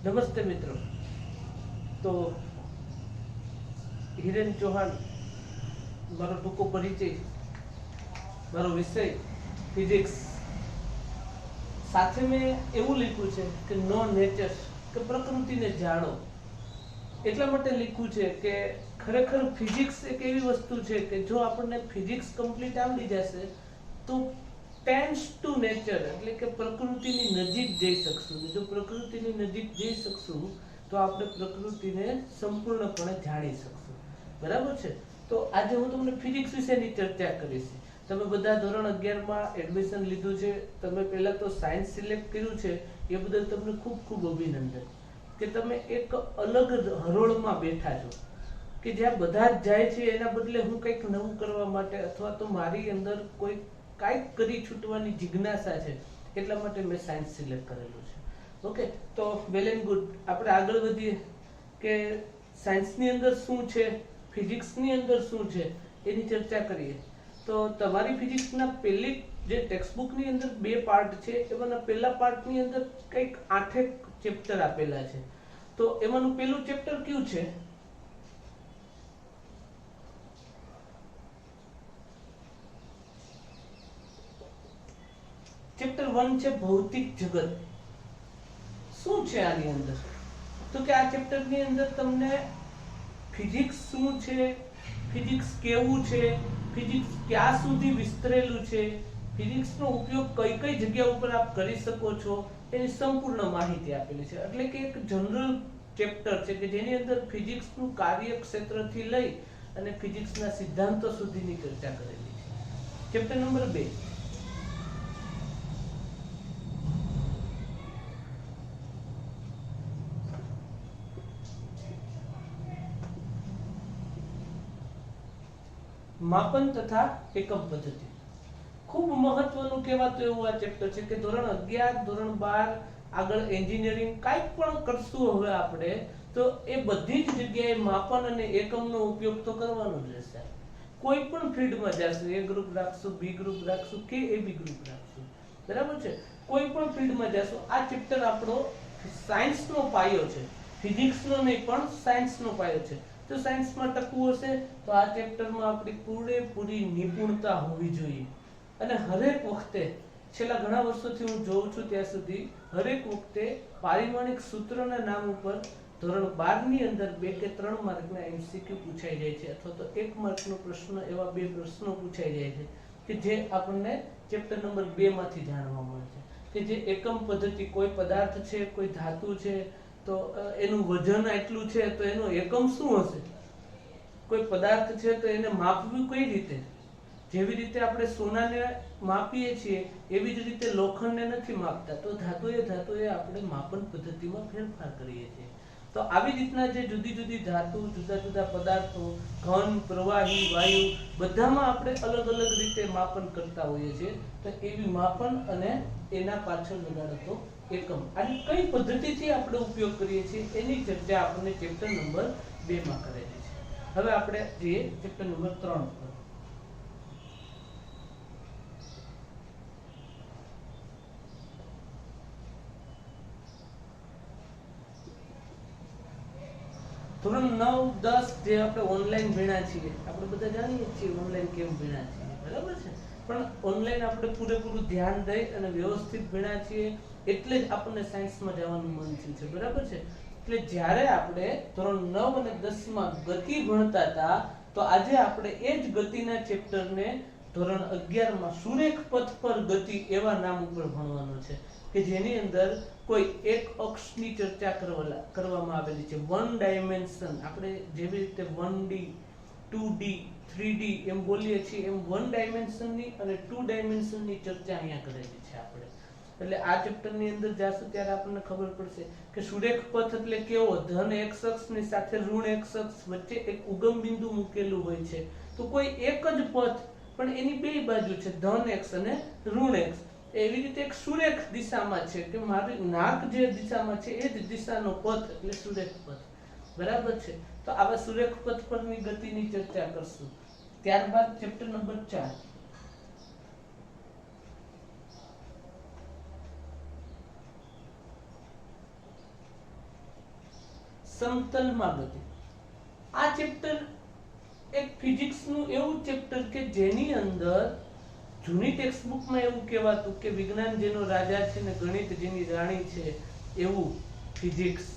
નમસ્તે મિત્રો. તો હિરેન ચૌહાણ મારો ટૂંકો પરિચય, મારો વિષય ફિઝિક્સ. સાથે મેં એવું લખ્યું છે કે નો નેચર, કે પ્રકૃતિને જાણો. એટલા માટે લખ્યું છે કે ખરેખર ફિઝિક્સ એક એવી વસ્તુ છે કે જો આપણને ફિઝિક્સ કમ્પ્લીટ આવડી જશે તો ટેન્સ ટુ નેચર, એટલે કે પ્રકૃતિની નજીક જઈ શકશું. જો પ્રકૃતિની નજીક જઈ શકશું તો આપણે પ્રકૃતિને સંપૂર્ણપણે જાણી શકશું. બરાબર છે? તો આજે હું તમને ફિઝિક્સ વિશેની ચર્ચા કરીશ. તમે બધા ધોરણ 11 માં એડમિશન લીધું છે, તમે પહેલા તો સાયન્સ સિલેક્ટ કર્યું છે, એ બદલ તમને ખૂબ ખૂબ અભિનંદન. કે તમે એક અલગ હરોળમાં બેઠા છો કે જ્યાં બધા જ જાય છે એના બદલે હું કંઈક નવું કરવા માટે, અથવા તો મારી અંદર કોઈ કાંઈક કરી છૂટવાની જિજ્ઞાસા છે, એટલા માટે મેં સાયન્સ સિલેક્ટ કરેલું છે. ઓકે, તો વેલ એન્ડ ગુડ. આપણે આગળ વધીએ કે સાયન્સની અંદર શું છે, ફિઝિક્સની અંદર શું છે, એની ચર્ચા કરીએ. તો તમારી ફિઝિક્સના પહેલી જે ટેક્સ્ટ બુકની અંદર 2 પાર્ટ છે, એમાંના પહેલા પાર્ટની અંદર કંઈક 8 ચેપ્ટર આપેલા છે. તો એમાંનું પહેલું ચેપ્ટર કયું છે? ચેપ્ટર 1 છે ભૌતિક જગત. શું છે આની અંદર? તો કે આ ચેપ્ટરની અંદર તમને ફિઝિક્સ શું છે, ફિઝિક્સ કેવું છે, ફિઝિક્સ ક્યાં સુધી વિસ્તરેલું છે, ફિઝિક્સનો ઉપયોગ કઈ કઈ જગ્યા ઉપર આપ કરી શકો છો, એની સંપૂર્ણ માહિતી આપેલી છે. એટલે કે એક જનરલ ચેપ્ટર છે કે જેની અંદર ફિઝિક્સનું કાર્યક્ષેત્રથી લઈ અને ફિઝિક્સના સિદ્ધાંતો સુધીની ચર્ચા કરેલી છે. ચેપ્ટર નંબર 2, માપન તથા એકમ પદ્ધતિ. ખૂબ મહત્વનું કહેવાતું એવું આ ચેપ્ટર છે કે ધોરણ 11, ધોરણ 12 આગળ એન્જિનિયરિંગ કાંઈ પણ કરશું હવે આપણે, તો એ બધી જ જગ્યાએ માપન અને એકમનો ઉપયોગ તો કરવાનો જ રહેશે. કોઈ પણ ફિલ્ડમાં જશું, એ ગ્રુપ રાખશું, બી ગ્રુપ રાખશું કે એ બી ગ્રુપ રાખશું, બરાબર છે? કોઈ પણ ફિલ્ડમાં જશું, આ ચેપ્ટર આપણો સાયન્સનો પાયો છે. ફિઝિક્સનો નહીં પણ સાયન્સનો પાયો છે. તો સાયન્સમાં ટકવું હશે તો આ ચેપ્ટરમાં આપણી પૂરેપૂરી નિપુણતા હોવી જોઈએ. અને હરેક વખતે, છેલ્લા ઘણા વર્ષોથી હું જોઉં છું ત્યાં સુધી, હરેક વખતે પારિમાણિક સૂત્રના નામ ઉપર ધોરણ 12 ની અંદર 2 કે 3 માર્કના એમસીક્યુ પૂછાઈ જાય છે, અથવા તો 1 માર્કનો પ્રશ્ન, એવા 2 પ્રશ્નો પૂછાઈ જાય છે કે જે આપણને ચેપ્ટર નંબર 2 માંથી જાણવા મળે છે. કે જે એકમ પદ્ધતિ, કોઈ પદાર્થ છે, કોઈ ધાતુ છે, તો એનું વજન આટલું છે, તો એનો એકમ શું હશે? કોઈ પદાર્થ છે તો એને માપવું કઈ રીતે? જેવી રીતે આપણે સોનાને માપીએ છીએ એવી જ રીતે લોખંડને નથી માપતા, તો ધાતુએ આપણે માપન પદ્ધતિમાં ફેરફાર કરીએ છીએ. તો આવી રીતના જે જુદી જુદી ધાતુ, જુદા જુદા પદાર્થો, ઘન, પ્રવાહી, વાયુ, બધામાં આપણે અલગ અલગ રીતે માપન કરતા હોઈએ છીએ. તો એવી માપન અને એના પાછળ લગાડતો એકમ, આની કઈ પદ્ધતિથી આપણે ઉપયોગ કરીએ છીએ એની ચર્ચા આપણને ચેપ્ટર નંબર 2 માં કરેલી છે. હવે આપણે જઈએ ચેપ્ટર નંબર 3 પર. ધોરણ 9, 10 જે આપણે ઓનલાઈન ભણ્યા છીએ, આપણે બધા જાણીએ છીએ ઓનલાઈન કેમ ભણ્યા છીએ, બરાબર છે? પણ ઓનલાઈન આપણે પૂરેપૂરું ધ્યાન દઈ અને વ્યવસ્થિત ભણ્યા છીએ, એટલે જ આપણને સાયન્સમાં જવાનું મન થયું છે, બરાબર છે? એટલે જ્યારે આપણે ધોરણ 9 અને 10 માં ગતિ ભણતા હતા, તો આજે આપણે એ જ ગતિના ચેપ્ટરને ધોરણ 11 માં સુરેખ પથ પર ગતિ એવા નામ ઉપર ભણવાનું છે, કે જેની અંદર કોઈ એક અક્ષની ચર્ચા કરવામાં આવેલી છે. 1 ડાયમેન્શન, આપણે જેવી રીતે 1D, 2D, 3D એમ બોલીએ છીએ, એમ 1 ડાયમેન્શનની અને 2 ડાયમેન્શનની ચર્ચા અહીંયા કરેલી છે આપણે. એટલે આ ચેપ્ટરની અંદર જાશું ત્યારે આપણને ખબર પડશે કે સુરેખ પથ એટલે કેવો? ધન x અક્ષની સાથે ઋણ x અક્ષ વચ્ચે એક ઉગમ બિંદુ મૂકેલું હોય છે. તો કોઈ એક જ પથ પણ એની 2 બાજુ છે, ધન x અને ઋણ x. એવી રીતે એક સુરેખ દિશામાં છે કે મારી નાક જે દિશામાં છે એ જ દિશાનો પથ એટલે સુરેખ પથ, બરાબર છે? તો આવા સુરેખ પથ પરની ગતિની ચર્ચા કરશું. ત્યારબાદ ચેપ્ટર નંબર 4, સમતલમાં ગતિ. આ ચેપ્ટર એક ફિઝિક્સનું એવું ચેપ્ટર કે જેની અંદર જૂની ટેક્સ્ટબુકમાં એવું કહેવાતું કે વિજ્ઞાન જેનો રાજા છે ને ગણિત જેની રાણી છે, એવું ફિઝિક્સ.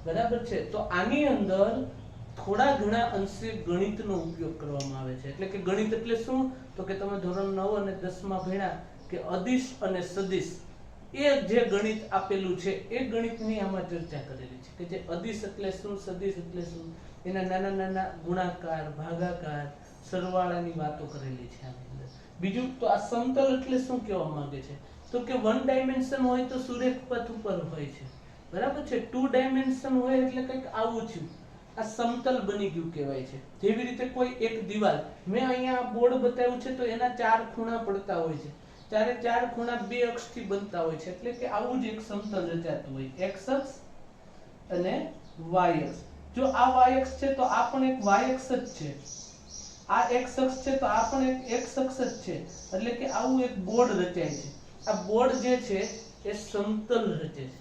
બરાબર છે. તો આની અંદર થોડા ઘણા અંશે ગણિતનો ઉપયોગ કરવામાં આવે છે. એટલે કે ગણિત એટલે શું? તો કે તમે ધોરણ 9 અને 10 માં ભણ્યા કે અદિશ અને સદિશ, એ જે ગણિત આપેલું છે એ ગણિતની આમાં ચર્ચા કરેલી છે કે જે અદિશ એટલે શું, સદિશ એટલે શું, એના નાના નાના ગુણાકાર, ભાગાકાર, સરવાળાની વાતો કરેલી છે આની અંદર. બીજું તો આ સમતલ એટલે શું કહેવા માંગે છે? તો કે વન ડાયમેન્શન હોય તો સુરેખ પથ ઉપર હોય છે. બરાબર છે. 2 ડાયમેન્શન હોય એટલે કંઈક આવું છે. આ સમતલ બની ગયું કહેવાય છે. જેવી રીતે કોઈ એક દિવાલ, મેં અહીંયા બોર્ડ બતાવ્યું છે તો એના 4 ખૂણા પડતા હોય છે. ચારે 4 ખૂણા 2 અક્ષથી બનતા હોય છે. એટલે કે આવું જ એક સમતલ રચાતું હોય. x અક્ષ અને y અક્ષ. જો આ y અક્ષ છે તો આ પણ એક y અક્ષ જ છે. આ x અક્ષ છે તો આ પણ એક x અક્ષ જ છે. એટલે કે આવું એક બોર્ડ રચાય છે. આ બોર્ડ જે છે એ સમતલ રચે છે.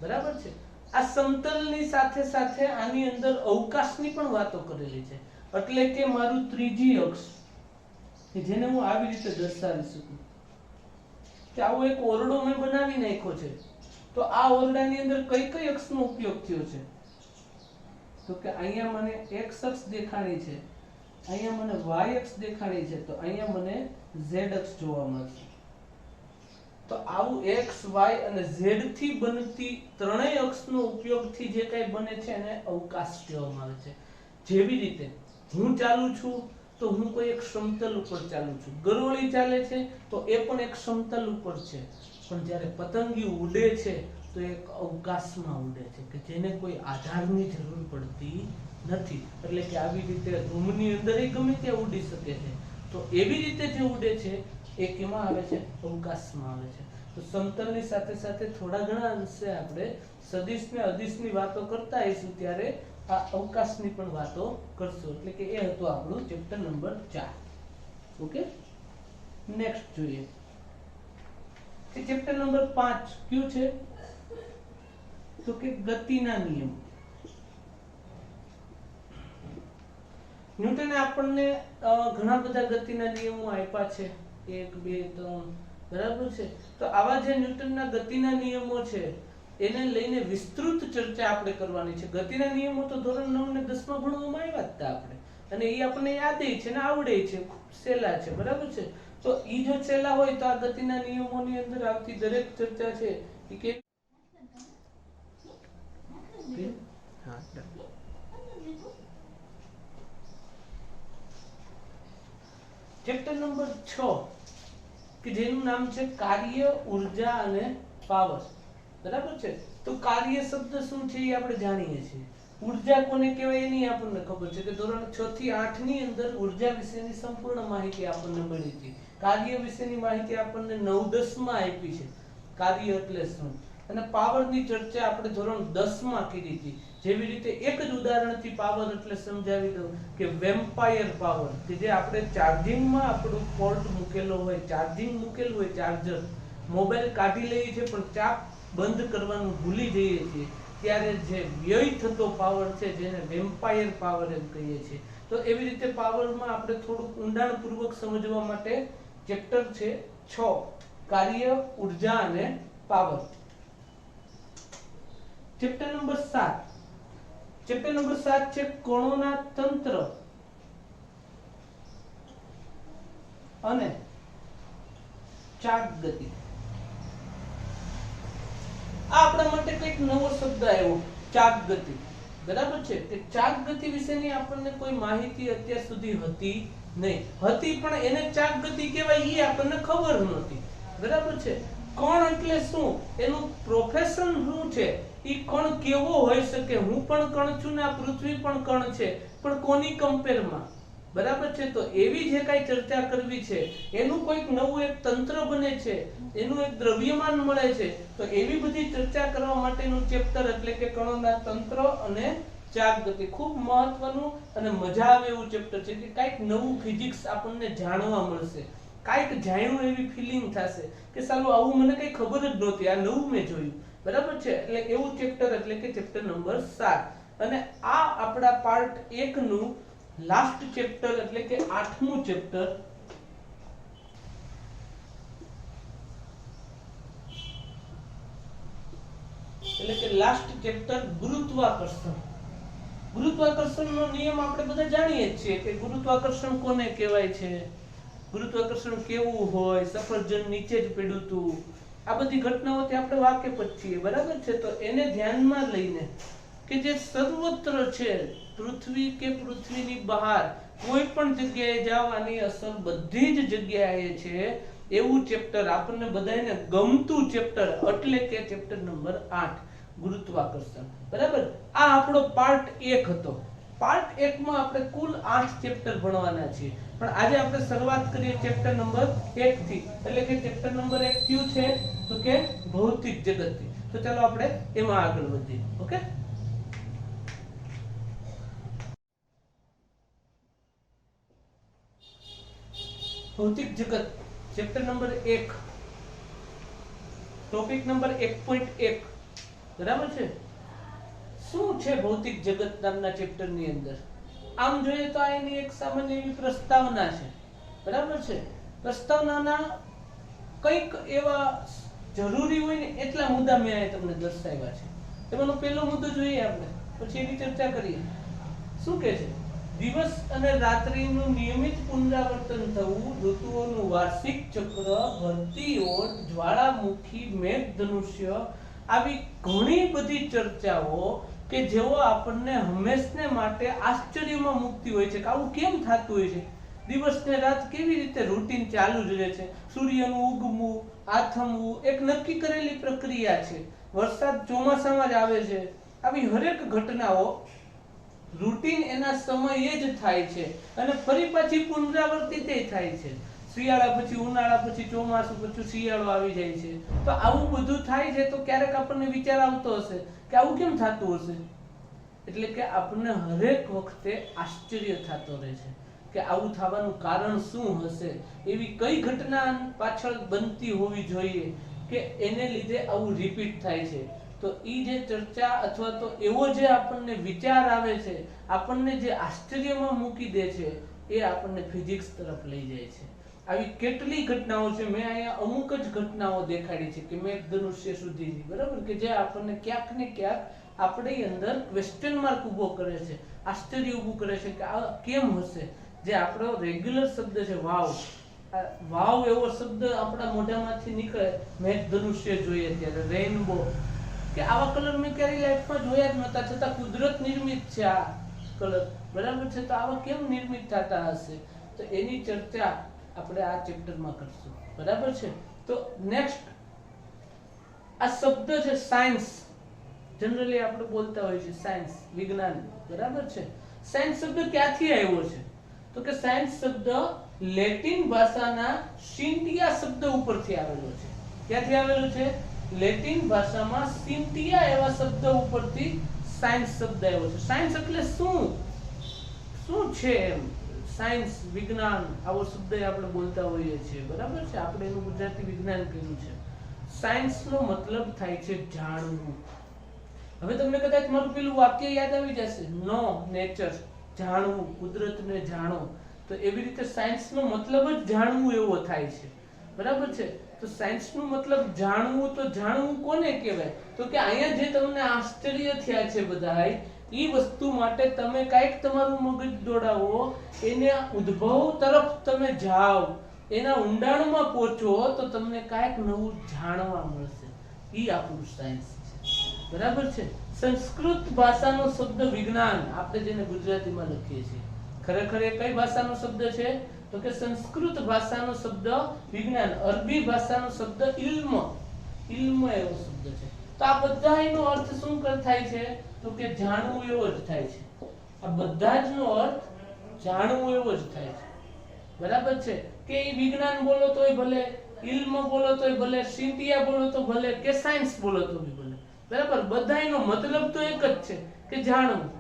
બરાબર છે. આ સમતલની સાથે સાથે આની અંદર અવકાશની પણ વાતો કરેલી છે. એટલે કે મારું ત્રીજી અક્ષ કે જેને હું આવી રીતે દર્શાવી શકું કે આવો એક ઓરડો મેં બનાવી નાખ્યો છે. તો આ ઓરડાની અંદર કઈ કઈ અક્ષનો ઉપયોગ થયો છે? તો કે અહીંયા મને x અક્ષ દેખાણી છે, અહીંયા મને y અક્ષ દેખાણી છે, તો અહીંયા મને z અક્ષ જોવા મળશે. તો આવું x, y અને z થી બનતી ત્રણેય અક્ષનો ઉપયોગથી જે કંઈ બને છે એને અવકાશ કહેવામાં આવે છે. જેવી રીતે હું ચાલું છું તો હું કોઈ એક સમતલ ઉપર ચાલું છું. ગરોળી ચાલે છે તો એ પણ એક સમતલ ઉપર છે. પણ જ્યારે પતંગિયું ઉડે છે તો એક અવકાશમાં ઉડે છે કે જેને કોઈ આધારની જરૂર પડતી નથી. એટલે કે આવી રીતે રૂમની અંદર ગમે ત્યાં ઉડી શકે છે. તો એવી રીતે જે ઉડે છે એ કેમાં આવે છે? અવકાશમાં આવે છે. તો સમતલની સાથે સાથે થોડા ઘણા અંશે આપણે સદિશ ને અદિશની વાતો કરતા આવીશું ત્યારે આ અવકાશની પણ વાતો કરશું. એટલે કે એ હતું આપણું ચેપ્ટર નંબર 4. ઓકે, નેક્સ્ટ જોઈએ કે ચેપ્ટર નંબર 5 કયું છે? તો કે ગતિના નિયમ. ન્યૂટને આપણને ઘણા બધા ગતિના નિયમો આપ્યા છે, 1 2 3. બરાબર છે. તો આવા જે ન્યૂટનના ગતિના નિયમો છે એને લઈને વિસ્તૃત ચર્ચા આપણે કરવાની છે. ગતિના નિયમો તો ધોરણ 9 ને 10 માં ભણવામાં આવ્યા હતા આપણે, અને એ આપણને યાદ છે ને આવડે છે, ખૂબ સહેલા છે. બરાબર છે. તો ઈ જો સહેલા હોય તો આ ગતિના નિયમોની અંદર આવતી દરેક ચર્ચા છે એ કે ચેપ્ટર નંબર 6 કે જેનું નામ છે કાર્ય, ઉર્જા અને પાવર. બરાબર છે. તો કાર્ય શબ્દ શું છે એ આપણે જાણીએ છીએ. ઉર્જા કોને કહેવાય એની આપણને ખબર છે કે ધોરણ 6 થી 8 ની અંદર ઉર્જા વિશેની સંપૂર્ણ માહિતી આપણને મળી હતી. કાર્ય વિશેની માહિતી આપણને 9 10 માં આપી છે. કાર્ય એટલે શું, અને પાવરની ચર્ચા આપણે ધોરણ 10 માં કરી હતી. જેવી રીતે એક જ ઉદાહરણથી પાવર એટલે સમજાવી દઉં કે વેમ્પાયર પાવર, કે જે આપણે ચાર્જિંગમાં આપણું પોર્ટ મૂકેલો હોય, ચાર્જિંગ મૂકેલું હોય, ચાર્જર, મોબાઈલ કાઢી લઈએ છીએ પણ ચાપ બંધ કરવાનું ભૂલી જઈએ છીએ ત્યારે જે વ્યય થતો પાવર છે જેને વેમ્પાયર પાવર એમ કહીએ છીએ. તો એવી રીતે પાવરમાં આપણે થોડુંક ઊંડાણપૂર્વક સમજવા માટે ચેપ્ટર છે 6 કાર્ય, ઉર્જા અને power. Chapter number 7. Chapter number 7 છે કણોના તંત્ર અને ચાક ગતિ. આ આપણા માટે કંઈક નવો શબ્દ આવ્યો, ચાક ગતિ. બરાબર છે. કે ચાક ગતિ વિશેની આપણને કોઈ માહિતી અત્યાર સુધી હતી નહીં. હતી પણ એને ચાક ગતિ કહેવાય એ આપણને ખબર નહોતી. બરાબર છે. કણ એટલે શું, એનું પ્રોફેશન શું છે, ઈ કણ કેવો હોઈ શકે. હું પણ કણ છું ને આ પૃથ્વી પણ કણ છે, પણ કોની કમ્પેરમાં. બરાબર છે. તો એવી જે કાંઈ ચર્ચા કરવી છે, એનું કોઈક નવું એક તંત્ર બને છે, એનું એક દ્રવ્યમાન મળે છે, તો એવી બધી ચર્ચા કરવા માટેનું ચેપ્ટર એટલે કે કણોના તંત્ર અને ચાક ગતિ. ખૂબ મહત્વનું અને મજા આવે એવું ચેપ્ટર છે કે કાંઈક નવું ફિઝિક્સ આપણને જાણવા મળશે. કાંઈક જાણ્યું એવી ફિલિંગ થશે કે સાલું આવું મને કઈ ખબર જ નહોતી, આ નવું મેં જોયું, બરાબર છે. એટલે એવું ચેપ્ટર એટલે કે ચેપ્ટર નંબર 7 અને આ આપણા પાર્ટ 1 નું લાસ્ટ ચેપ્ટર એટલે કે 8મું ચેપ્ટર એટલે કે લાસ્ટ ચેપ્ટર ગુરુત્વાકર્ષણ. ગુરુત્વાકર્ષણનો નિયમ આપણે બધા જાણીએ જ છીએ કે ગુરુત્વાકર્ષણ કોને કહેવાય છે, ગુરુત્વાકર્ષણ કેવું હોય, સફરજન નીચે જ પડ્યું હતું, આ બધી ઘટનાઓથી આપણે વાકેફ જ છીએ, બરાબર છે. તો એને ધ્યાનમાં લઈને કે જે સર્વત્ર છે, પૃથ્વી કે પૃથ્વીની બહાર કોઈ પણ જગ્યાએ જાવ આની અસર બધી જ જગ્યાએ છે, એવું ચેપ્ટર આપણને બધાને ગમતું ચેપ્ટર એટલે કે ચેપ્ટર નંબર 8 ગુરુત્વાકર્ષણ, બરાબર. આ આપણો પાર્ટ 1 હતો. પાર્ટ 1 માં આપણે કુલ 8 ચેપ્ટર ભણવાના છીએ, પણ આજે આપણે શરૂઆત કરીએ ચેપ્ટર નંબર 1 થી, એટલે કે ચેપ્ટર નંબર 1 કયું છે તો કે ભૌતિક જગતથી. તો ચાલો આપણે એમાં આગળ વધીએ. ઓકે, ભૌતિક જગત ચેપ્ટર નંબર 1 ટોપિક નંબર 1.1, બરાબર છે. શું છે ભૌતિક જગત નામના ચેપ્ટર ની અંદર? આમ જોઈએ તો આ એની એક સામાન્ય એવી પ્રસ્તાવના છે, બરાબર છે. પ્રસ્તાવનાના કંઈક એવા જરૂરી હોય ને એટલા મુદ્દા મેં અહીં તમને દર્શાવ્યા છે. એમાંનો પહેલો મુદ્દો જોઈએ આપણે, પછી એની ચર્ચા કરીએ. શું કહે છે? દિવસ અને રાત્રિનું નિયમિત પુનરાવર્તન થવું, ઋતુઓનું વાર્ષિક ચક્ર, ભરતી ઓટ, જ્વાળામુખી, મેઘધનુષ્ય, આવી ઘણી બધી ચર્ચાઓ કે જેઓ આપણને હંમેશને માટે આશ્ચર્યમાં મૂકતી હોય છે કે આવું કેમ થતું હોય છે. દિવસ ને રાત કેવી રીતે રૂટીન ચાલુ જ રહે છે, સૂર્યનું ઉગવું, આથમવું એક નક્કી કરેલી પ્રક્રિયા છે, વરસાદ ચોમાસામાં જ આવે છે, આવી હરેક ઘટનાઓ રૂટીન એના સમયે જ થાય છે અને ફરી પાછી પુનરાવર્તિત થાય છે. શિયાળા પછી ઉનાળા પછી ચોમાસું પછી શિયાળો આવી જાય છે. તો આવું બધું થાય છે તો ક્યારેક આપણને વિચાર આવતો હશે કે આવું કેમ થતું હશે, એટલે કે આપણને હરેક વખતે આશ્ચર્ય થતો રહે છે કે આવું થવાનું કારણ શું હશે, એવી કઈ ઘટના પાછળ બનતી હોવી જોઈએ કે એને લીધે આવું રિપીટ થાય છે. તો ઈ જે ચર્ચા અથવા તો એવો જે આપણને વિચાર આવે છે, આપણને જે આશ્ચર્યમાં મૂકી દે છે, એ આપણને ફિઝિક્સ તરફ લઈ જાય છે. આવી કેટલી ઘટનાઓ છે, મેં અહીંયા અમુક જ ઘટનાઓ દેખાડી છે કે મેઘધનુષ્ય સુધીની, બરાબર, કે જે આપણને ક્યાંક ને ક્યાંક આપણી અંદર ક્વેશ્ચન માર્ક ઊભો કરે છે, આશ્ચર્ય ઊભું કરે છે કે આ કેમ હશે. જે આપણો રેગ્યુલર શબ્દ છે વાવ, વાવ એવો શબ્દ આપણા મોઢામાંથી નીકળે મેઘધનુષ્ય જોઈએ ત્યારે, રેઇનબો, કે આવા કલર મેં ક્યારેય લાઈફમાં જોયા જ નહોતા, છતાં કુદરત નિર્મિત છે આ કલર, બરાબર છે. તો આવા કેમ નિર્મિત થતા હશે, તો એની ચર્ચા આપણે આ ચેપ્ટરમાં કરશું, બરાબર છે. તો નેક્સ્ટ આ શબ્દ છે સાયન્સ, જનરલી આપણે બોલતા હોય છે સાયન્સ, વિજ્ઞાન, બરાબર છે. સાયન્સ શબ્દ ક્યાંથી આવ્યો છે તો કે સાયન્સ શબ્દ લેટિન ભાષાના સિન્ટિયા શબ્દ ઉપરથી આવેલો છે. ક્યાંથી આવેલો છે? લેટિન ભાષામાં સિન્ટિયા એવા શબ્દ ઉપરથી સાયન્સ શબ્દ આવ્યો છે. સાયન્સ એટલે શું છે એમ, સાયન્સ, વિજ્ઞાન, આવો શબ્દ આપણે બોલતા હોઈએ છીએ, બરાબર છે. આપણે એનું ગુજરાતી વિજ્ઞાન કીધું છે. સાયન્સ નો મતલબ થાય છે જાણવું. હવે તમને કદાચ મારું પેલું વાક્ય યાદ આવી જશે, નો નેચર, જાણવું, કુદરતને જાણો. તો એવી રીતે સાયન્સ નો મતલબ જ જાણવું એવો થાય છે, બરાબર છે. તો સાયન્સ નું મતલબ જાણવું, તો જાણવું કોને કહેવાય તો કે અહીંયા જે તમને આશ્ચર્ય થયા છે બધાય, ઈ વસ્તુ માટે તમે કાંઈક તમારું મગજ દોડાવો, એને ઉદ્ભવ તરફ તમે જાઓ, એના ઊંડાણમાં પહોંચો તો તમને કાંઈક નવું જાણવા મળશે. ઈ આપણું સાયન્સ છે, બરાબર છે. સંસ્કૃત ભાષાનો શબ્દ વિજ્ઞાન, આપણે જેને ગુજરાતીમાં લખીએ છીએ, ખરેખર એ કઈ ભાષાનો શબ્દ છે તો કે સંસ્કૃત ભાષાનો શબ્દ વિજ્ઞાન, અરબી ભાષાનો શબ્દ ઇલ્મ, ઇલ્મ એવો શબ્દ છે. તો આ બધાનો અર્થ શું થાય છે તો કે જાણવું એવો જ થાય છે. આ બધા જ નો અર્થ જાણવું એવો જ થાય છે, બરાબર છે. કે એ વિજ્ઞાન બોલો તોય ભલે, ઇલ્મ બોલો તોય ભલે, સિન્ટિયા બોલો તો ભલે, કે સાયન્સ બોલો તો ભલે, બરાબર. બધાનો મતલબ તો એક જ છે કે જાણવું.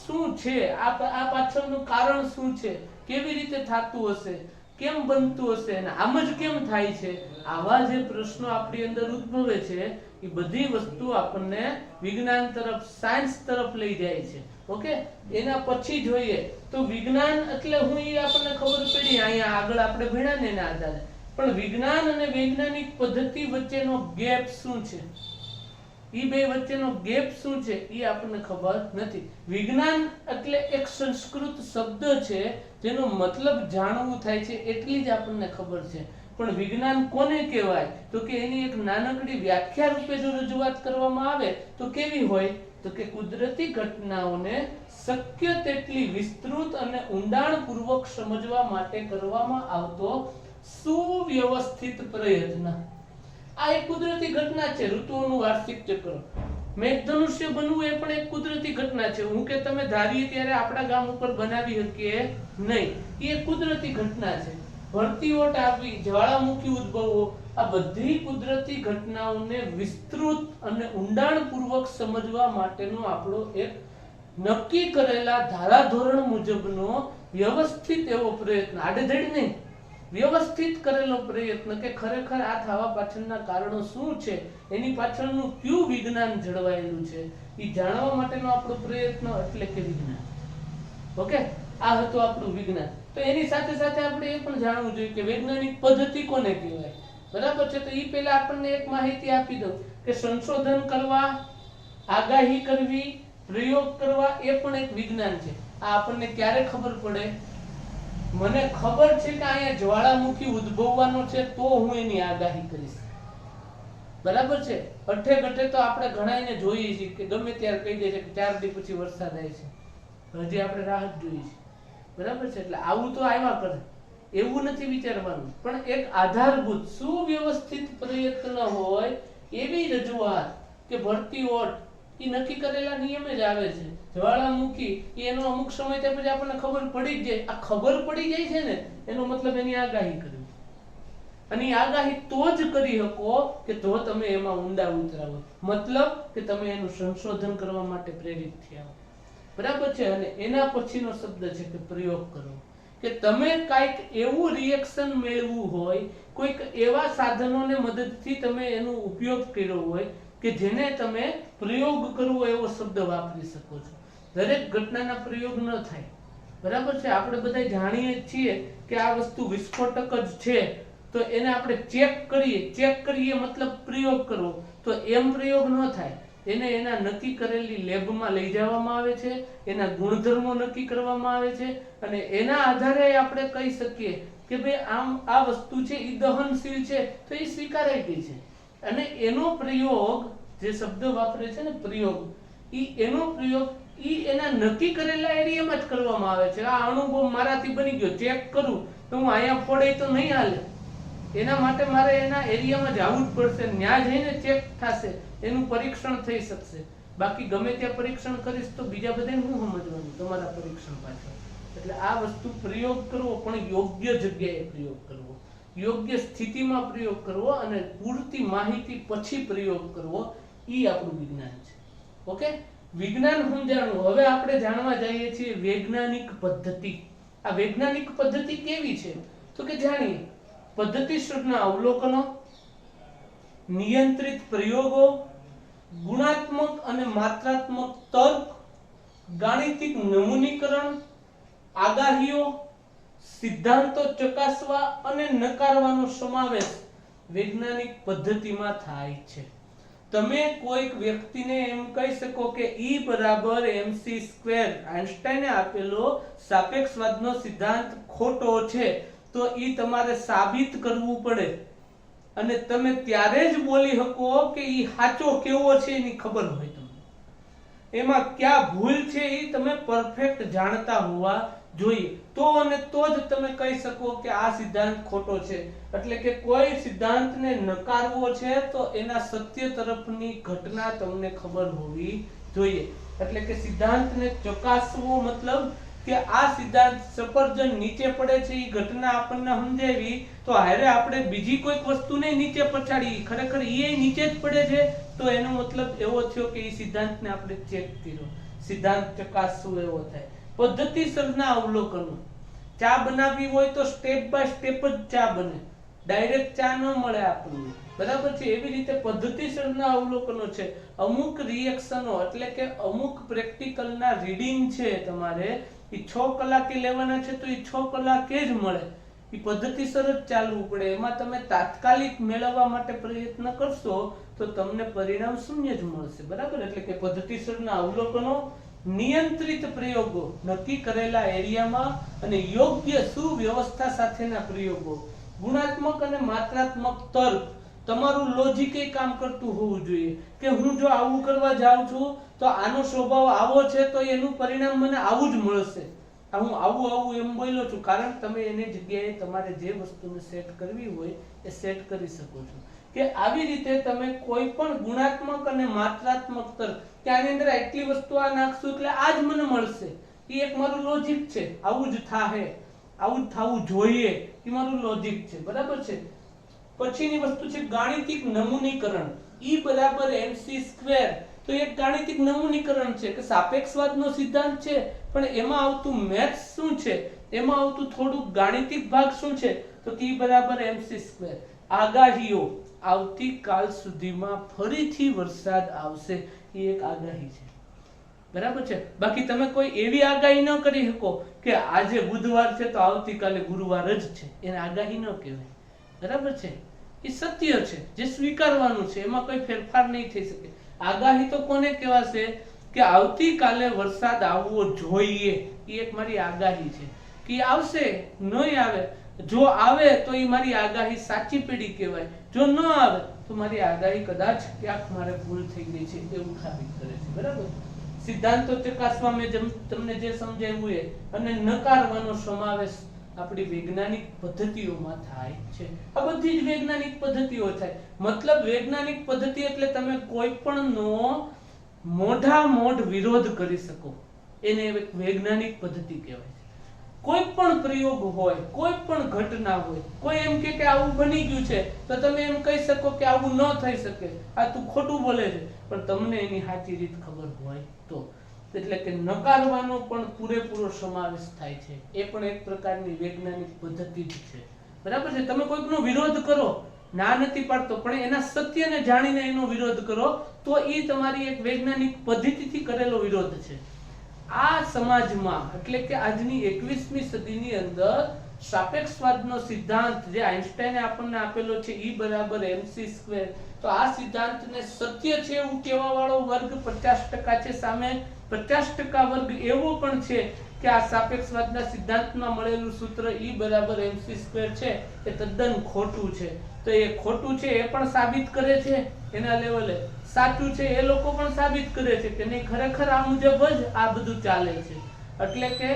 શું છે આ પાછળનું કારણ શું છે, કેવી રીતે થતું હશે, કેમ બનતું હશે અને આમ જ કેમ થાય છે, આવા જે પ્રશ્નો આપણી અંદર ઉદ્ભવે છે એ બધી વસ્તુ આપણને વિજ્ઞાન તરફ, સાયન્સ તરફ લઈ જાય છે. ઓકે, એના પછી જોઈએ તો વિજ્ઞાન એટલે હું એ આપણને ખબર પડી અહીંયા આગળ આપણે ભણ્યા ને એના આધારે, પણ વિજ્ઞાન અને વૈજ્ઞાનિક પદ્ધતિ વચ્ચેનો ગેપ શું છે, ઈ બે વચ્ચેનો ગેપ શું છે એ આપણને ખબર નથી. વિજ્ઞાન એટલે એક સંસ્કૃત શબ્દ છે જેનો મતલબ જાણવું થાય છે એટલી જ આપણને ખબર છે, પણ વિજ્ઞાન કોને કહેવાય તો કે એની એક નાનકડી વ્યાખ્યા રૂપે જો રજૂઆત કરવામાં આવે તો કેવી હોય તો કે કુદરતી ઘટનાઓને શક્ય તેટલી વિસ્તૃત અને ઊંડાણપૂર્વક સમજવા માટે કરવામાં આવતો સુવ્યવસ્થિત પ્રયત્ન. આ એક કુદરતી ઘટના છે, ઋતુઓનું વાર્ષિક ચક્ર. મેઘધનુષ્ય બનવું એ પણ એક કુદરતી ઘટના છે. હું કે તમે ધારીએ ત્યારે આપણા ગામ ઉપર બનાવી શકીએ નહીં, એ એક કુદરતી ઘટના છે. ભરતી ઓટ આવી, જ્વાળામુખી ઉદ્ભવવો, આ બધી કુદરતી ઘટનાઓને વિસ્તૃત અને ઊંડાણપૂર્વક સમજવા માટેનો આપણો એક નક્કી કરેલા ધારાધોરણ મુજબનો વ્યવસ્થિત એવો પ્રયત્ન, આડેધડ નહીં, વ્યવસ્થિત કરેલો પ્રયત્ન કે ખરેખર આ થવા પાછળના કારણો શું છે, એની પાછળનું કયું વિજ્ઞાન જળવાયેલું છે એ જાણવા માટેનો આપણો પ્રયત્ન એટલે કે વિજ્ઞાન. ઓકે, આ હતું આપણું વિજ્ઞાન. તો એની સાથે સાથે આપણે એ પણ જાણવું જોઈએ કે વૈજ્ઞાનિક પદ્ધતિ કોને કહેવાય. બરાબર છે, તો એ પહેલા આપણને એક માહિતી આપી દઉં કે સંશોધન કરવા, આગાહી કરવી, પ્રયોગ કરવા એ પણ એક વિજ્ઞાન છે. આ આપણને ક્યારે ખબર પડે, મને ખબર છે કે અહીંયા જ્વાળામુખી ઉદ્ભવવાનો છે તો હું એની આગાહી કરીશ. બરાબર છે, અઠે ગઠે તો આપણે ઘણાને જોઈએ છીએ કે ગમે ત્યારે કહી દે છે કે 4 દી પછી વરસાદ આવે છે, હજી આપણે રાહ જ જોઈએ છીએ. બરાબર છે, એટલે આવું તો આવ્યા કરે, એવું નથી વિચારવાનું, પણ એક આધારભૂત સુવ્યવસ્થિત પ્રયત્ન હોય એવી રજૂઆત કે ભરતી ઓટ એ નક્કી કરેલા નિયમે જ આવે છે, જ્વાળામુખી એનો અમુક સમય ત્યાં પછી આપણને ખબર પડી જ જાય. આ ખબર પડી જાય છે ને એનો મતલબ એની આગાહી કરવી, અને આગાહી તો જ કરી શકો કે જો તમે એમાં ઊંડા ઉતરાવો, મતલબ કે તમે એનું સંશોધન કરવા માટે પ્રેરિત થયા. બરાબર છે, અને એના પછીનો શબ્દ છે કે પ્રયોગ કરવો, કે તમે કંઈક એવું રિએક્શન મેળવવું હોય, કોઈક એવા સાધનોને મદદથી તમે એનો ઉપયોગ કર્યો હોય કે જેને તમે પ્રયોગ કરવો એવો શબ્દ વાપરી શકો છો. દરેક ઘટનાના પ્રયોગ ન થાય. બરાબર છે, આપણે બધા જાણીએ છીએ કે આ વસ્તુ વિસ્ફોટક જ છે તો એને આપણે ચેક કરીએ મતલબ પ્રયોગ કરવો, તો એમ પ્રયોગ ન થાય. એને એના નક્કી કરેલી લેબમાં લઈ જવામાં આવે છે, એના ગુણધર્મો નક્કી કરવામાં આવે છે, અને એના આધારે આપણે કહી શકીએ કે ભાઈ આમ આ વસ્તુ છે એ દહનશીલ છે તો એ સ્વીકારાઈ ગઈ છે. અને એનો પ્રયોગ, જે શબ્દ વાપરે છે ને પ્રયોગ, એનો પ્રયોગ એના નક્કી કરેલા એરિયામાં જ કરવામાં આવે છે. આ અણુબોમ્બ મારાથી બની ગયો, ચેક કરું તો હું અહીંયા ફોડે તો નહીં હાલે, એના માટે મારે એના એરિયામાં જવું જ પડશે, ત્યાં જઈને ચેક થશે, એનું પરીક્ષણ થઈ શકશે. બાકી ગમે ત્યાં પરીક્ષણ કરીશ તો બીજા બધાને શું સમજવાનું તમારા પરીક્ષણ પાછળ. એટલે આ વસ્તુ પ્રયોગ કરવો, પણ યોગ્ય જગ્યાએ પ્રયોગ કરવો, યોગ્ય સ્થિતિમાં પ્રયોગ કરવો, અને પૂરતી માહિતી પછી પ્રયોગ કરવો, ઈ આપણું વિજ્ઞાન છે. ઓકે, વિજ્ઞાન સમજાણું. હવે આપણે જાણવા જઈએ છીએ વૈજ્ઞાનિક પદ્ધતિ. આ વૈજ્ઞાનિક પદ્ધતિ કેવી છે તો કે જાણીએ. પદ્ધતિસરના અવલોકનો, નિયંત્રિત પ્રયોગો, ગુણાત્મક અને માત્રાત્મક તર્ક, ગાણિતિક નમૂનીકરણ, આગાહીઓ, સિદ્ધાંતો ચકાસવા અને નકારવાનો સમાવેશ વૈજ્ઞાનિક પદ્ધતિમાં થાય છે. તમે કોઈક વ્યક્તિને એમ કહી શકો કે E બરાબર mc², આઇન્સ્ટાઈને આપેલો સાપેક્ષવાદનો સિદ્ધાંત ખોટો છે, તો ઈ તમારે સાબિત કરવું પડે, અને તમે ત્યારે જ બોલી શકો કે ઈ સાચો કેવો છે એની ખબર હોય તમને, એમાં ક્યાં ભૂલ છે એ તમે પરફેક્ટ જાણતા હોવા જોઈએ, તો અને તો જ તમે કહી શકો કે આ સિદ્ધાંત ખોટો છે. એટલે કે કોઈ સિદ્ધાંતને નકારવો છે તો એના સત્ય તરફની ઘટના તમને ખબર હોવી જોઈએ. એટલે કે સિદ્ધાંતને ચકાસવો મતલબ કે આ સિદ્ધાંત સફરજન નીચે પડે છે એ ઘટના આપણને સમજાવી તો હારે આપણે બીજી કોઈક વસ્તુને નીચે પછાડી, ખરેખર એ નીચે જ પડે છે, તો એનો મતલબ એવો થયો કે એ સિદ્ધાંતને આપણે ચેક કર્યો, સિદ્ધાંત ચકાસવો એવો થાય. પદ્ધતિસરના અવલોકનો, ચા બનાવવી હોય તો સ્ટેપ બાય સ્ટેપ જ ચા બને, ડાયરેક્ટ ચા ન મળે આપણને, બરાબર છે. એવી રીતે પદ્ધતિસરના અવલોકનો છે. અમુક રિએક્શનો એટલે કે અમુક પ્રેક્ટિકલના રીડિંગ છે તમારે એ 6 કલાકે લેવાના છે તો એ 6 કલાકે જ મળે. એ પદ્ધતિસર જ ચાલવું પડે. એમાં તમે તાત્કાલિક મેળવવા માટે પ્રયત્ન કરશો તો તમને પરિણામ શૂન્ય જ મળશે, બરાબર. એટલે કે પદ્ધતિસરના અવલોકનો, નિયંત્રિત પ્રયોગો, નક્કી કરેલા એરિયામાં અને યોગ્ય સુવ્યવસ્થા સાથેના પ્રયોગો, ગુણાત્મક અને માત્રાત્મક તર્ક, તમારું લોજિક એ કામ કરતું હોવું જોઈએ કે હું જો આવું કરવા જાઉં છું તો આનો સ્વભાવ આવો છે તો એનું પરિણામ મને આવું જ મળશે. હું આવું એમ બોલ્યો છું કારણ તમે એની જગ્યાએ તમારે જે વસ્તુને સેટ કરવી હોય એ સેટ કરી શકો છો. કે આવી રીતે તમે કોઈ પણ ગુણાત્મક અને માત્રાત્મક તર્ક કે આની અંદર આટલી વસ્તુ આ નાખશું એટલે આ જ મને મળશે, એ એક મારું લોજિક છે, આવું જ થાહે, આવું જ થવું જોઈએ, એ મારું લોજિક છે, બરાબર છે. પછીની વસ્તુ છે ગાણિતિક નમૂનીકરણ, E બરાબર mc². તો એક ગાણિતિક નમૂનીકરણ છે કે સાપેક્ષવાદનો સિદ્ધાંત છે પણ એમાં આવતું મેથ્સ શું છે, એમાં આવતું થોડું ગાણિતિક ભાગ શું છે તો E બરાબર mc². આગાહીઓ, આવતીકાલ સુધીમાં ફરીથી વરસાદ આવશે, એ એક આગાહી છે, બરાબર છે. બાકી તમે કોઈ એવી આગાહી ન કરી શકો કે આજે બુધવાર છે તો આવતીકાલે ગુરુવાર જ છે, એને આગાહી ન કહેવાય, બરાબર છે. એ સત્ય છે જે સ્વીકારવાનું છે, એમાં કોઈ ફેરફાર નહીં થઈ શકે. આગાહી તો કોને કહેવાશે કે આવતીકાલે વરસાદ આવવો જોઈએ, એ એક મારી આગાહી છે કે આવશે, નહીં આવે, જો આવે તો એ મારી આગાહી સાચી પેઢી કહેવાય, જો ન આવે તો મારી આગાહી કદાચ ક્યાંક મારે ભૂલ થઈ ગઈ છે એવું સાબિત કરે છે, બરાબર. સિદ્ધાંતો ચકાસવા મેં તમને જે સમજાવ્યું એ અને નકારવાનો સમાવેશ આપણી વૈજ્ઞાનિક પદ્ધતિઓમાં થાય છે. આ બધી જ વૈજ્ઞાનિક પદ્ધતિઓ થાય. મતલબ વૈજ્ઞાનિક પદ્ધતિ એટલે તમે કોઈ પણનો મોઢામોઢ વિરોધ કરી શકો, એને એક વૈજ્ઞાનિક પદ્ધતિ કહેવાય છે. કોઈ પણ પ્રયોગ હોય, કોઈ પણ ઘટના હોય, કોઈ એમ કે આવું બની ગયું છે તો તમે એમ કહી શકો કે આવું ન થઈ શકે, આ તું ખોટું બોલે છે, પણ તમને એની સાચી રીત ખબર હોય તો. એટલે કે નકારવાનો પણ પૂરેપૂરો સમાવેશ થાય છે, એ પણ એક પ્રકારની વૈજ્ઞાનિક પદ્ધતિ જ છે, બરાબર છે. તમે કોઈકનો વિરોધ કરો, ના નથી પાડતો, પણ એના સત્યને જાણીને એનો વિરોધ કરો તો એ તમારી એક વૈજ્ઞાનિક પદ્ધતિથી કરેલો વિરોધ છે. આ સમાજમાં એટલે કે આજની 21મી સદીની અંદર સાપેક્ષવાદનો સિદ્ધાંત જે આઈન્સ્ટાઈને આપણને આપેલો છે E બરાબર mc², તો આ સિદ્ધાંતને સત્ય છે એવું કહેવા વાળો વર્ગ 50% છે, સામે 50% વર્ગ એવો પણ છે કે આ સાપેક્ષવાદના સિદ્ધાંતમાં મળેલું સૂત્ર E બરાબર mc² છે એ તદ્દન ખોટું છે. તો એ ખોટું છે એ પણ સાબિત કરે છે એના લેવલે, સાચું છે એ લોકો પણ સાબિત કરે છે કે નહીં ખરેખર આ મુજબ જ આ બધું ચાલે છે. એટલે કે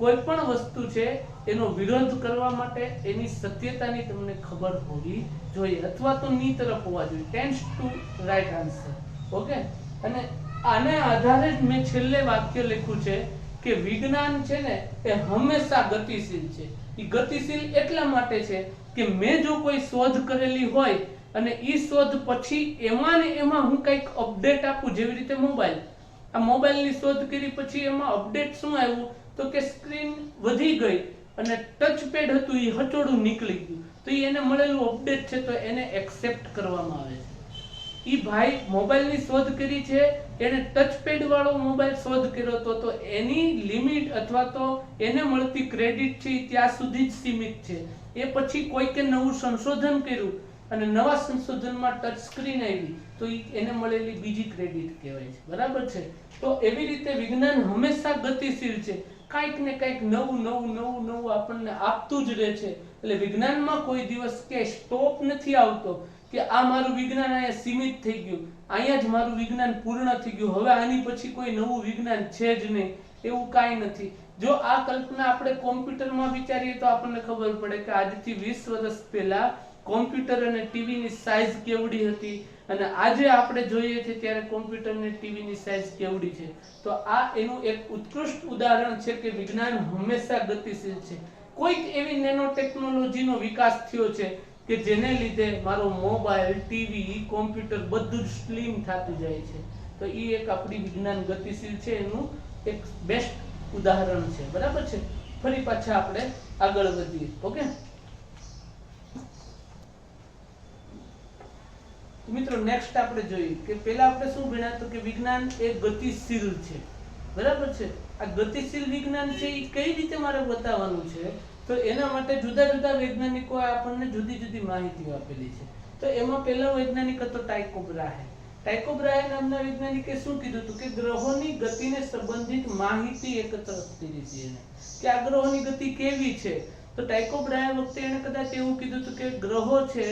કોઈ પણ વસ્તુ છે એનો વિરોધ કરવા માટે એની સત્યતાની તમને ખબર હોવી જોઈએ અથવા તો ની તરફ હોવા જોઈએ. Tends to right answer. Okay. અને આને આધારે જ મેં છેલ્લે વાક્ય લખ્યું છે કે વિજ્ઞાન છે ને એ હંમેશા ગતિશીલ છે. એ ગતિશીલ એટલા માટે છે કે મેં જો કોઈ શોધ કરેલી હોય અને ઈ શોધ પછી એમાં ને એમાં હું કંઈક અપડેટ આપું, જેવી રીતે મોબાઈલ, આ મોબાઈલની શોધ કરી પછી એમાં અપડેટ શું આવ્યું તો કે સ્ક્રીન વધી ગઈ અને ટચ પેડ હતું એ હચોડું નીકળી ગયું, તો એને મળેલું અપડેટ છે તો એને એક્સેપ્ટ કરવામાં આવે છે. ઈ ભાઈ મોબાઈલની શોધ કરી છે, એને ટચ પેડ વાળો મોબાઈલ શોધ કર્યો તો એની લિમિટ અથવા તો એને મળતી ક્રેડિટ છે ત્યાં સુધી જ સીમિત છે. એ પછી કોઈકે નવું સંશોધન કર્યું અને નવા સંશોધનમાં ટચ સ્ક્રીન આવી તો એને મળેલી બીજી ક્રેડિટ કહેવાય છે, બરાબર છે. તો એવી રીતે વિજ્ઞાન હંમેશા ગતિશીલ છે, કાંઈક ને કાંઈક નવું આપણને આપતું જ રહે છે. એટલે વિજ્ઞાનમાં કોઈ દિવસ કે સ્ટોપ નથી આવતો કે આ મારું વિજ્ઞાન અહીંયા સીમિત થઈ ગયું, અહીંયા જ મારું વિજ્ઞાન પૂર્ણ થઈ ગયું, હવે આની પછી કોઈ નવું વિજ્ઞાન છે જ નહીં, એવું કાંઈ નથી. જો આ કલ્પના આપણે કોમ્પ્યુટરમાં વિચારીએ તો આપણને ખબર પડે કે આજથી 20 વર્ષ પહેલા કોમ્પ્યુટર અને ટીવીની સાઈઝ કેવડી હતી અને આજે આપણે જોઈએ છીએ ત્યારે કોમ્પ્યુટર અને ટીવીની સાઈઝ કેવડી છે. તો આ એનું એક ઉત્કૃષ્ટ ઉદાહરણ છે કે વિજ્ઞાન હંમેશા ગતિશીલ છે. કોઈક એવી નેનો ટેકનોલોજીનો વિકાસ થયો છે કે જેને લીધે મારો મોબાઈલ, ટીવી, કોમ્પ્યુટર બધું જ સ્લિમ થતું જાય છે. તો એ એક આપણી વિજ્ઞાન ગતિશીલ છે એનું એક બેસ્ટ ઉદાહરણ છે, બરાબર છે. ફરી પાછા આપણે આગળ વધીએ. ઓકે મિત્રો, નેક્સ્ટ આપણે જોઈએ કે પહેલા આપણે શું ભણ્યા તો કે વિજ્ઞાન એ ગતિશીલ છે. બરાબર છે. આ ગતિશીલ વિજ્ઞાન છે એ કઈ રીતે મારે બતાવવાનું છે, તો એના માટે જુદા જુદા વૈજ્ઞાનિકો આપણને જુદી જુદી માહિતીઓ આપેલી છે. તો એમાં પહેલો વૈજ્ઞાનિક હતો ટાઇકો બ્રાહે. ટાઇકો બ્રાહે નામના વૈજ્ઞાનિકે શું કીધું હતું કે ગ્રહોની ગતિને સંબંધિત માહિતી એકત્ર કરી હતી એને, કે આ ગ્રહોની ગતિ કેવી છે. તો ટાઇકો બ્રાહે વખતે એને કદાચ એવું કીધું હતું કે ગ્રહો છે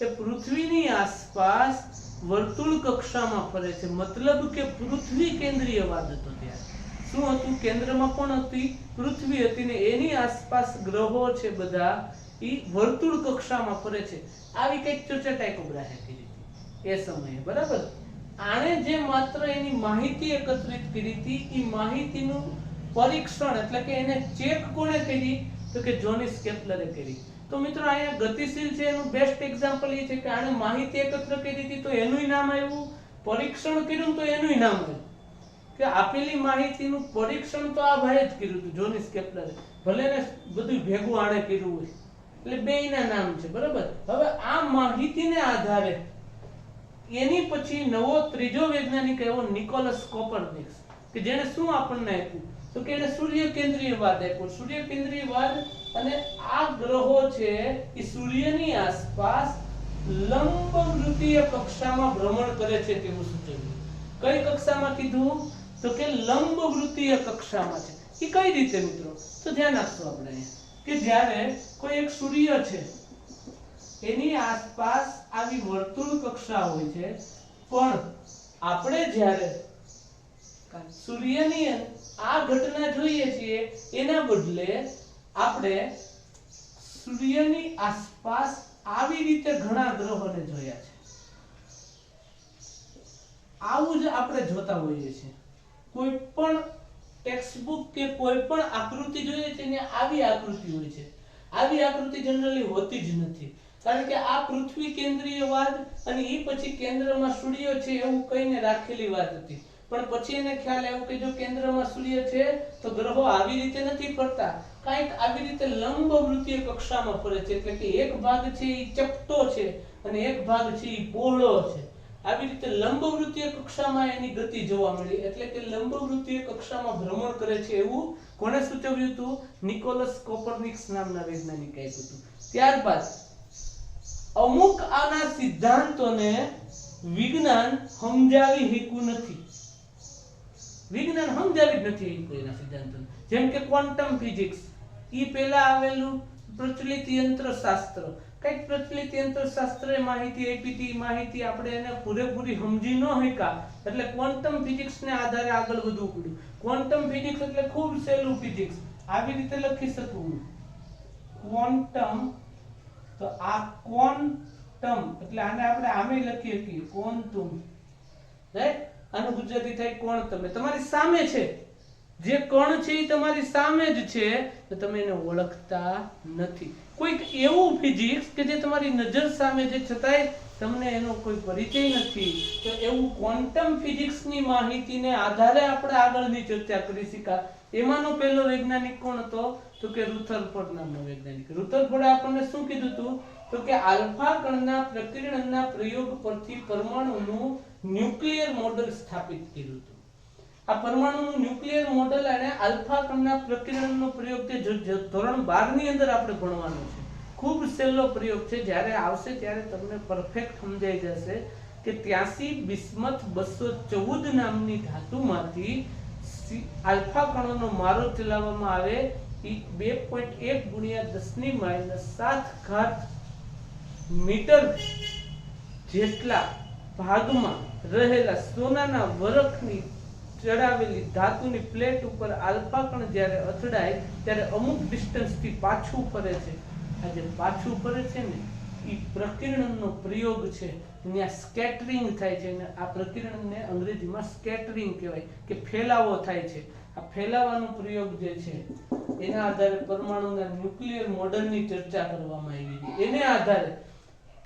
એ પૃથ્વીની આસપાસ વર્તુળ કક્ષામાં ફરે છે. મતલબ કે પૃથ્વી કેન્દ્રીયવાદ હતો. ત્યાં શું હતું? કેન્દ્રમાં કોણ હતી? પૃથ્વી હતી ને એની આસપાસ ગ્રહો છે બધા ઈ વર્તુળ કક્ષામાં ફરે છે. આવી કઈક ચર્ચા ટાઇકો બ્રાહે કરી હતી એ સમયે. બરાબર. આણે જે માત્ર એની માહિતી એકત્રિત કરી હતી એ માહિતીનું પરીક્ષણ એટલે કે એને ચેક કોણે કરી તો કે જોનિસ કેપ્લરે કરી. તો મિત્રો અહીંયા ગતિશીલ છે એનું બેસ્ટ એક્ઝામ્પલ એ છે કે આણે માહિતી એકત્ર કરી હતી તો એનું નામ આવ્યું, પરીક્ષણ કર્યું તો એનું નામ આવ્યું. કે આપેલી માહિતીનું પરીક્ષણ તો આ ભાઈએ જ કર્યું હતું, જોનિસ કેપ્લરે. ભલે ને બધું ભેગું આણે કર્યું હોય એટલે બેયના નામ છે. બરાબર. હવે આ માહિતીને આધારે એની પછી નવો ત્રીજો વૈજ્ઞાનિક આવ્યો નિકોલસ કોપરનિકસ, કે જેણે શું આપણને આપ્યું તો કે એને સૂર્ય કેન્દ્રીયવાદ આપ્યો. સૂર્ય કેન્દ્રીયવાદ અને આ ગ્રહો છે એ સૂર્યની આસપાસ લંબવૃત્તીય કક્ષામાં ભ્રમણ કરે છે તેવું સૂચવ્યું. કઈ કક્ષામાં કીધું તો કે લંબવૃત્તીય કક્ષામાં છે. એ કઈ રીતે મિત્રો? તો ધ્યાન આપશો આપણે કે જ્યારે કોઈ એક સૂર્ય છે એની આસપાસ આવી વર્તુળ કક્ષા હોય છે, પણ આપણે જ્યારે સૂર્યની આ ઘટના જોઈએ છીએ એના બદલે આપણે સૂર્યની આસપાસ આવી રીતે ઘણા ગ્રહોને જોયા છે. આવું જ આપણે જોતા હોઈએ છીએ. કોઈ પણ ટેક્સ્ટબુક કે કોઈ પણ આકૃતિ જોઈએ છે ને આવી આકૃતિ હોય છે. આવી આકૃતિ જનરલી હોતી જ નથી, કારણ કે આ પૃથ્વી કેન્દ્રીયવાદ અને એ પછી કેન્દ્રમાં સૂર્ય છે એવું કહીને રાખેલી વાત હતી. પણ પછી એને ખ્યાલ આવ્યો કે જો કેન્દ્રમાં સૂર્ય છે તો ગ્રહો આવી રીતે નથી ફરતા, કંઈક આવી રીતે લંબવૃત્તીય કક્ષામાં ફરે છે. એટલે કે એક ભાગ છે એ ચપટો છે અને એક ભાગ છે એ પહોળો છે. આવી રીતે લંબવૃત્તીય કક્ષામાં એની ગતિ જોવા મળી. એટલે કે લંબવૃત્તીય કક્ષામાં ભ્રમણ કરે છે એવું કોણે સૂચવ્યું હતું? નિકોલસ કોપરનિકસ નામના વૈજ્ઞાનિકે આપ્યું હતું. ત્યારબાદ અમુક આના સિદ્ધાંતોને વિજ્ઞાન સમજાવી શક્યું નથી. વિજ્ઞાન સમજાવી જ નથી એના સિદ્ધાંતો. જેમ કે ક્વોન્ટમ ફિઝિક્સ, ઈ પહેલા આવેલું પ્રચલિત યંત્રશાસ્ત્ર. કઈક પ્રચલિત યંત્રશાસ્ત્રે માહિતી આપી હતી, માહિતી આપણે એને પૂરેપૂરી સમજી ન શક્યા એટલે ક્વોન્ટમ ફિઝિક્સ ને આધારે આગળ વધવું પડ્યું. ક્વોન્ટમ ફિઝિક્સ એટલે ખૂબ સહેલું ફિઝિક્સ. આવી રીતે લખી શકું ક્વોન્ટમ, તો આ ક્વોન્ટમ એટલે આને આપણે આમે લખી શકીએ ક્વોન્ટમ, રાઈટ? આનું ગુજરાતી થાય ક્વોન્ટમ. તમારી સામે છે જે કણ છે એ તમારી સામે જ છે, તો તમે એને ઓળખતા નથી. કોઈક એવું ફિઝિક્સ કે જે તમારી નજર સામે છે છતાંય તમને એનો કોઈ પરિચય નથી, તો એવું ક્વોન્ટમ ફિઝિક્સની માહિતીને આધારે આપણે આગળની ચર્ચા કરી શક્યા. એમાંનો પહેલો વૈજ્ઞાનિક કોણ હતો તો કે રુથરફોર્ડ નામનો વૈજ્ઞાનિક. રુથરફોર્ડે આપણને શું કીધું હતું તો કે આલ્ફા કણના પ્રકીર્ણનના પ્રયોગ પરથી પરમાણુનું ન્યુક્લિયર મોડેલ સ્થાપિત કર્યું હતું. આ પરમાણુનું ન્યુક્લિયર મોડેલ અને આલ્ફા કણના પ્રકીર્ણનનો પ્રયોગ તે ધોરણ 12 ની અંદર આપણે ભણવાનો છે. ખૂબ સહેલો પ્રયોગ છે. જ્યારે આવશે ત્યારે તમને પરફેક્ટ સમજાઈ જશે કે 83 બિસ્મથ 214 નામની ધાતુમાંથી આલ્ફા કણોનો મારો ચલાવવામાં આવે એ 2.1 × 10⁻⁷ મીટર જેટલા ભાગમાં રહેલા સોનાના વરખની ચડાવેલી ધાતુની પ્લેટ ઉપર આલ્ફા કણ જ્યારે અથડાય ત્યારે અમુક ડિસ્ટન્સ થી પાછું ફરે છે. આ જે પાછું ફરે છે ને એ પ્રકીર્ણનનો પ્રયોગ છે. ત્યાં સ્કેટરિંગ થાય છે અને આ પ્રકીર્ણનને અંગ્રેજીમાં સ્કેટરિંગ કહેવાય કે ફેલાવો થાય છે. આ ફેલાવાનો પ્રયોગ જે છે એના આધારે પરમાણુના ન્યુક્લિયર મોડેલની ચર્ચા કરવામાં આવી હતી. એને આધારે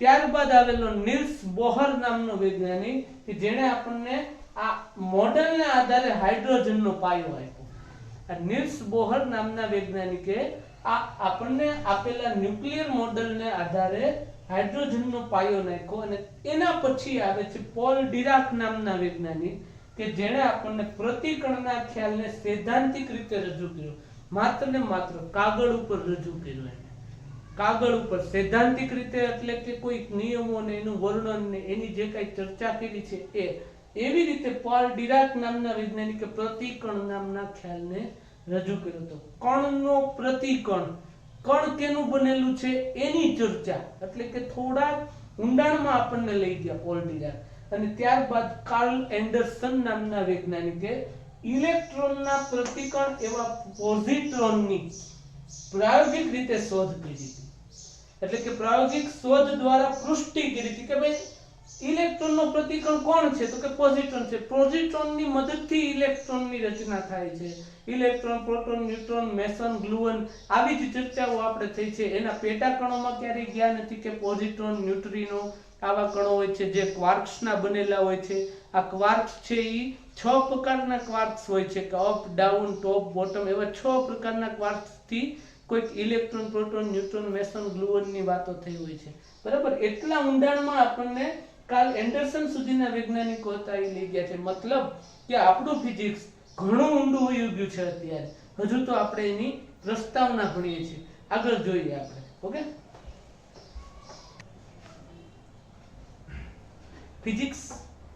ત્યારબાદ આવેલો નિલ્સ બોહર નામનો વૈજ્ઞાનિક કે જેણે આપણને આ મોડેલને આધારે હાઇડ્રોજનનો પાયો આપ્યો. આ નિલ્સ બોહર નામના વૈજ્ઞાનિકે આ આપણને આપેલા ન્યુક્લિયર મોડેલને આધારે હાઇડ્રોજનનો પાયો નાખ્યો અને એના પછી આવે છે પોલ ડિરાક નામના વૈજ્ઞાનિક કે જેણે આપણને પ્રતિકણના ખ્યાલને સૈદ્ધાંતિક રીતે રજૂ કર્યો, માત્ર ને માત્ર કાગળ ઉપર રજૂ કર્યો. એને કાગળ ઉપર સૈદ્ધાંતિક રીતે એટલે કે કોઈ નિયમો ને એનું વર્ણન ને એની જે કઈ ચર્ચા કરી છે એવી રીતે પોલ ડિરાક નામના વૈજ્ઞાનિકે પ્રતિકણ નામના ખ્યાલને રજૂ કર્યો હતો. કણનો પ્રતિકણ, કણ કેનું બનેલું છે એની ચર્ચા એટલે કે થોડા ઊંડાણમાં આપણને લઈ ગયા પોલ ડિરાક. અને ત્યારબાદ કાર્લ એન્ડરસન નામના વૈજ્ઞાનિકે ઇલેક્ટ્રોનના પ્રતિકણ એવા પોઝિટ્રોનની પ્રાયોગિક રીતે શોધ કરી હતી. એટલે કે પ્રાયોગિક શોધ દ્વારા પુષ્ટિ કરી હતી કે ભાઈ ઇલેક્ટ્રોનનો પ્રતિકણ કોણ છે તો કે પોઝિટ્રોન છે. પોઝિટ્રોનની મદદથી ઇલેક્ટ્રોનની રચના થાય છે. ઇલેક્ટ્રોન, પ્રોટોન, ન્યુટ્રોન, મેસન, ગ્લુઓન આવી જ ચર્ચાઓ આપણે થઈ છે. એના પેટા કણોમાં ક્યારેય ગયા નથી કે પોઝિટ્રોન, ન્યુટ્રિનો આવા કણો હોય છે જે ક્વાર્ક્સના બનેલા હોય છે. આ ક્વાર્ક્સ છે એ 6 પ્રકારના ક્વાર્ક્સ હોય છે કે અપ, ડાઉન, ટોપ, બોટમ એવા 6 પ્રકારના ક્વાર્ક્સથી કોઈક ઇલેક્ટ્રોન, પ્રોટોન, ન્યુટ્રોન, મેસન, ગ્લુઓનની વાતો થઈ હોય છે. બરાબર, એટલા ઊંડાણમાં આપણને કાર્લ એન્ડરસન સુધીના વૈજ્ઞાનિકો હતા એ લઈ ગયા છે. મતલબ કે આપણું ફિઝિક્સ ઘણું ઊંડું વયું ગયું છે અત્યારે. હજુ તો આપણે એની પ્રસ્તાવના ભણીએ છીએ. આગળ જોઈએ આપણે. ઓકે,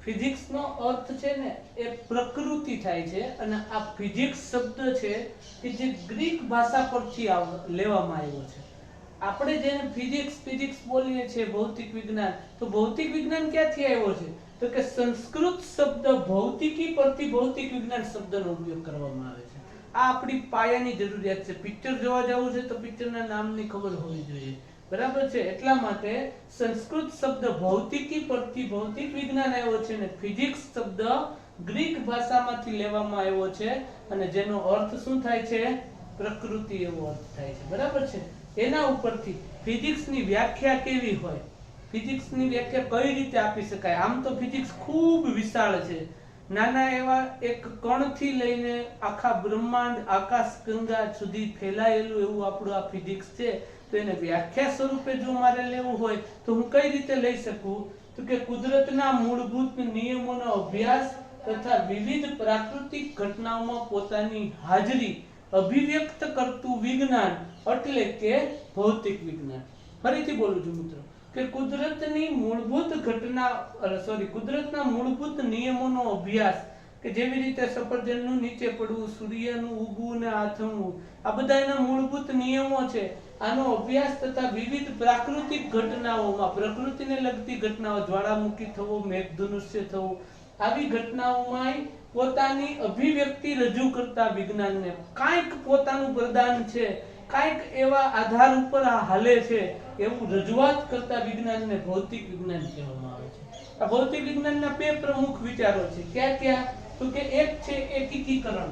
ફિઝિક્સનો અર્થ છે ને એ પ્રકૃતિ થાય છે. અને આ ફિઝિક્સ શબ્દ છે કે જે ગ્રીક ભાષા પરથી લેવામાં આવ્યો છે. આપણે જેને ફિઝિક્સ બોલીએ છીએ, ભૌતિક વિજ્ઞાન, તો ભૌતિક વિજ્ઞાન ક્યાંથી આવ્યો છે તો કે સંસ્કૃત શબ્દ ભૌતિકી પરથી ભૌતિક વિજ્ઞાન શબ્દનો ઉપયોગ કરવામાં આવે છે. આ આપણી પાયાની જરૂરિયાત છે. પિક્ચર જોવા જવું છે તો પિક્ચરના નામની ખબર હોવી જોઈએ. બરાબર છે, એટલા માટે સંસ્કૃત શબ્દ ભૌતિકી પરથી ભૌતિક વિજ્ઞાન આવ્યો છે અને ફિઝિક્સ શબ્દ ગ્રીક ભાષામાંથી લેવામાં આવ્યો છે અને જેનો અર્થ શું થાય છે? પ્રકૃતિ એવો અર્થ થાય છે. બરાબર છે, એના ઉપરથી ફિઝિક્સની વ્યાખ્યા કેવી હોય, ફિઝિક્સની વ્યાખ્યા કઈ રીતે આપી શકાય? આમ તો ફિઝિક્સ ખૂબ વિશાળ છે. નાના એવા એક કણથી લઈને આખા બ્રહ્માંડ, આકાશ ગંગા સુધી ફેલાયેલું એવું આપણું આ ફિઝિક્સ છે. તો એને વ્યાખ્યા સ્વરૂપે જો મારે લેવું હોય તો હું કઈ રીતે લઈ શકું તો કે કુદરતના મૂળભૂત નિયમોનો અભ્યાસ તથા વિવિધ પ્રાકૃતિક ઘટનાઓમાં પોતાની હાજરી અભિવ્યક્ત કરતું વિજ્ઞાન એટલે કે ભૌતિક વિજ્ઞાન. ફરીથી બોલું છું મિત્રો કે કુદરતની મૂળભૂત કુદરતના મૂળભૂત નિયમોનો અભ્યાસ કે જેવી રીતે સફરજનનું નીચે પડવું, સૂર્યનું ઉગવું ને આથમવું, આ બધા એના મૂળભૂત નિયમો છે. આનો અભ્યાસ તથા વિવિધ પ્રાકૃતિક ઘટનાઓમાં, પ્રકૃતિને લગતી ઘટનાઓ, જ્વાળામુખી થવો, મેઘધનુષ્ય થવું, આવી ઘટનાઓમાં પોતાની અભિવ્યક્તિ રજૂ કરતા વિજ્ઞાનને કાંઈક પોતાનું પ્રદાન છે, કાંઈક એવા આધાર ઉપર હાલે છે એવું રજૂઆત કરતા વિજ્ઞાનને ભૌતિક વિજ્ઞાન કહેવામાં આવે છે. આ ભૌતિક વિજ્ઞાનના 2 પ્રમુખ વિચારો છે. ક્યાં તો કે એક છે એકીકરણ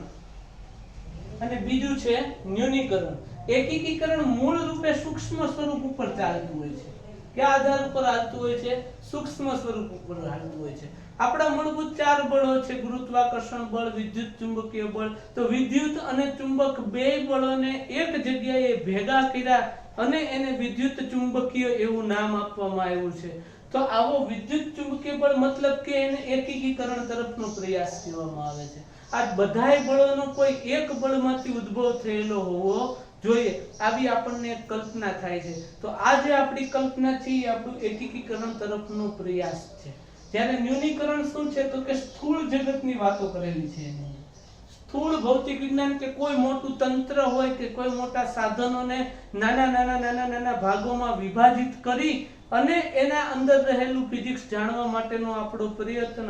અને બીજું છે ન્યૂનીકરણ. એકીકરણ મૂળ રૂપે સૂક્ષ્મ સ્વરૂપ ઉપર ચાલતું હોય છે. કયા આધાર ઉપર ચાલતું હોય છે? સૂક્ષ્મ સ્વરૂપ ઉપર ચાલતું હોય છે. આપણા મૂળભૂત 4 બળો છે: ગુરુત્વાકર્ષણ બળ, વિદ્યુત ચુંબકીય બળ. તો વિદ્યુત અને ચુંબક બે બળોને એક જગ્યાએ ભેગા કર્યા અને એને વિદ્યુત ચુંબકીય એવું નામ આપવામાં આવ્યું છે. તો આવો વિદ્યુત ચુંબકીય બળ મતલબ કે એને એકીકરણ તરફનો પ્રયાસ કહેવામાં આવે છે. આ બધાય બળોનો કોઈ એક બળમાંથી ઉદ્ભવ થયેલો હોવો જોઈએ, આવી આપણને એક કલ્પના થાય છે. તો આ જે આપણી કલ્પના છે એ આપણું એકીકરણ તરફનો પ્રયાસ છે. જ્યારે ન્યૂનીકરણ શું છે તો કે સ્થૂળ જગતની વાતો કરેલી છે. સ્થૂળ ભૌતિક વિજ્ઞાન કે કોઈ મોટું તંત્ર હોય કે કોઈ મોટા સાધનોને નાના ભાગોમાં વિભાજિત કરી અને એના અંદર રહેલું ફિઝિક્સ જાણવા માટેનો આપણો પ્રયત્ન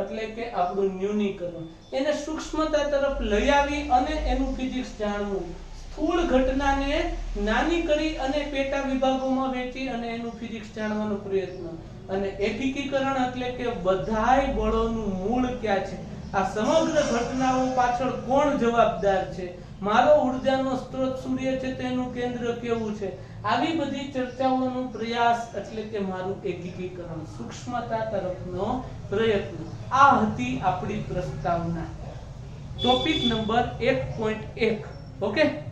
એટલે કે આપણું ન્યૂનીકરણ. એને સૂક્ષ્મતા તરફ લઈ આવી અને એનું ફિઝિક્સ જાણવું. સ્થૂળ ઘટનાને નાની કરી અને પેટા વિભાગોમાં વહેંચી અને એનું ફિઝિક્સ જાણવાનો પ્રયત્ન. અને એકીકરણ એટલે કે બધાય બળોનું મૂળ ક્યાં છે, આ સમગ્ર ઘટનાઓ પાછળ કોણ જવાબદાર છે, મારો ઉર્જાનો સ્ત્રોત સૂર્ય છે તેનું કેન્દ્ર કેવું છે, આવી બધી ચર્ચાઓનો પ્રયાસ એટલે કે મારું એકીકરણ, સૂક્ષ્મતા તરફનો પ્રયત્ન. આ હતી આપણી પ્રસ્તાવના. Topic number 1.1. ઓકે.